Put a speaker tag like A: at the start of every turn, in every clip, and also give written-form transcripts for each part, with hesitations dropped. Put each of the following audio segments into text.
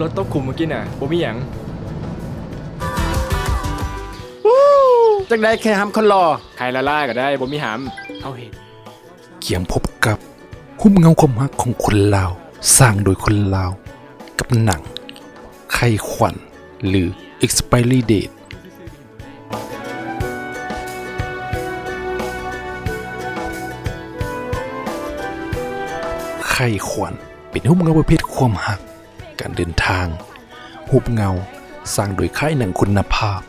A: รถตกขุมเมื่อกี้น่ะบ่มีหยัง
B: จังได้แค่ห้ำคนรอ
A: ใครละล่าก็ได้บ่มีหามเอาเห็น
C: เขียงพบกับหุ้มเงาความรักของคนลาวสร้างโดยคนลาวกับหนังไข้ขวัญหรือ expiry date ไข้ขวัญเป็นหุ้มเงาประเภทความหักการเดินทางหุ้มเงาสร้างโดยค่ายหนังคุณภาพ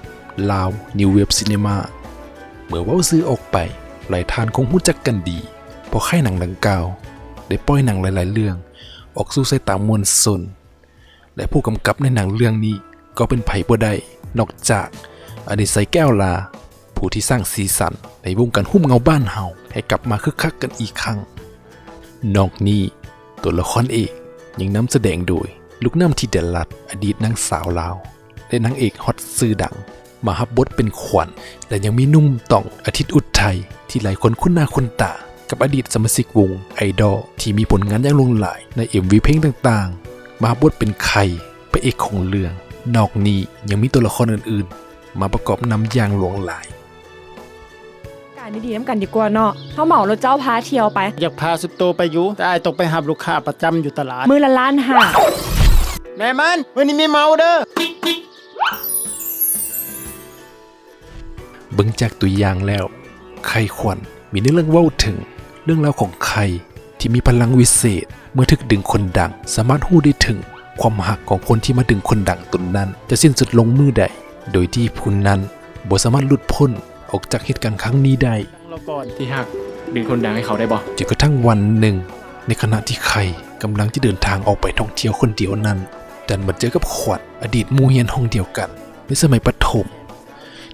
C: ลาว New Wave Cinema เมื่อเว้าซื้อออกไปหลายท่านคงรู้จักกันดีเพราะค่ายหนังดังกล่าวได้ปล่อยหนังหลายๆเรื่องออกสู่สายตามวลชนและผู้กำกับในหนังเรื่องนี้ก็เป็นไผบ่ได้นอกจากอดิศัยแก้วลาผู้ที่สร้างสีสันในวงการหุ้มเงาบ้านเฮาให้กลับมาคึกคักกันอีกครั้งนอกนี้ตัวละครเอกยังนำแสดงโดยลูกน้ำธิดารัตน์อดีตนางสาวลาวและนางเอกฮอตซื่อดังมารับบทเป็นขวัญและยังมีหนุ่มต่องอาทิตย์อุทัยที่หลายคนคุ้นหน้าคุ้นตากับอดีตสมาชิกวงไอดอลที่มีผลงานอย่างหลงหลายใน MV เพลงต่างๆมารับบทเป็นไข่พระเอกของเรื่องนอกนี้ยังมีตัวละครอื่นๆมาประกอบนำอย่างหลวงหลาย
D: การดีๆน้ำกันดีกว่าเนาะเขาเหมารถเจ้าพาเที่ยวไป
B: อยากพาสุดโตไปอยู่แต่ตกไปหับลูกค้าประจำอยู่ตลาด
D: มือละล้านห้า
B: แม่มันวันนี้มีเมาเด้อ
C: เบิ่งจากตัวอย่างแล้วไข่ขวัญมีเรื่องเว้าถึงเรื่องราวของไข่ที่มีพลังวิเศษเมื่อถึกดึงคนดังสามารถรู้ได้ถึงความหักของคนที่มาดึงคนดังตนนั้นจะสิ้นสุดลงมือใดโดยที่ผู้นั้นบ่สามารถหลุดพ้นออกจากเหตุการณ์ครั้งนี้ได้
B: เราก่อน
A: ที่หักดึงคนดังให้เขาได้บ่
C: จนกระทั่งวันหนึ่งในขณะที่ไข่กำลังจะเดินทางออกไปท่องเที่ยวคนเดียวนั้นดันมาเจอกับขวัญอดีตหมู่เรียนห้องเดียวกันในสมัยประถม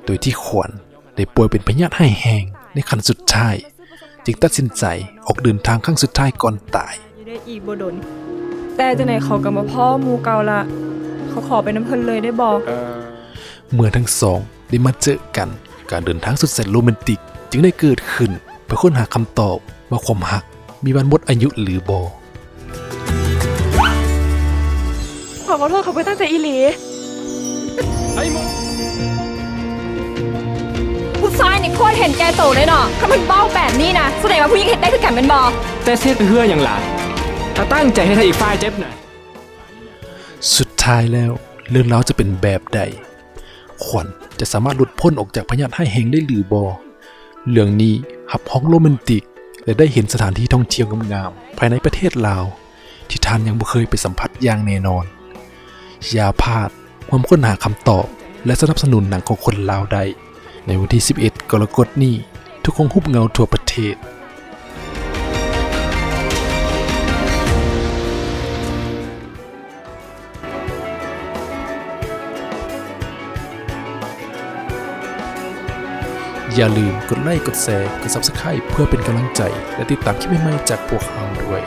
C: โดยที่ขวัญได้ป่วยเป็นพยาธิให้แห้งในขั้นสุดท้ายจึงตัดสินใจออกเดินทางครั้งสุดท้ายก่อนตาย
D: ได้อีกบ่ดนแต่จังไหนเขากับมาพ่อหมู่เก่าละเขาขอไปน้ำเพิ่นเลยได้บ่
C: เมื่อทั้งสองได้มาเจอกันการเดินทางสุดแสนโรแมนติกจึงได้เกิดขึ้นเพื่อค้นหาคำตอบว่าความหักมีวันหมดอายุหรือบ่
D: ขอโทษเขาไปตั้งใจอีหลี
A: ไอ้มึง
D: ผู้ชายนี่โคตรเห็นแก่โตเลยเนาะถ้ามันเบ้าแบบนี้นะแสดงว่าผู้หญิงเห็นได้คือกันเป็นบ่
A: แต่เสียเพื่ออย่างหล่ะถ้าตั้งใจให้ถ้าอีกฝ่ายเจ็บน่ะ
C: สุดท้ายแล้วเรื่องราวจะเป็นแบบใดขวัญจะสามารถหลุดพ้นออกจากพยาธิให้แห้งได้หรือบ่เรื่องนี้หับห้องโรแมนติกและได้เห็นสถานที่ท่องเที่ยวงามๆภายในประเทศลาวที่ท่านยังบ่เคยไปสัมผัสอย่างแน่นอนอย่าพลาดความค้นหาคำตอบและสนับสนุนหนังของคนลาวได้ในวันที่11 กรกฎาคมนี้ทุกคนหุบเงาทั่วประเทศอย่าลืมกดไลค์กดแชร์กด Subscribe เพื่อเป็นกำลังใจและติดตามคลิปใหม่ๆจากพวกเราด้วย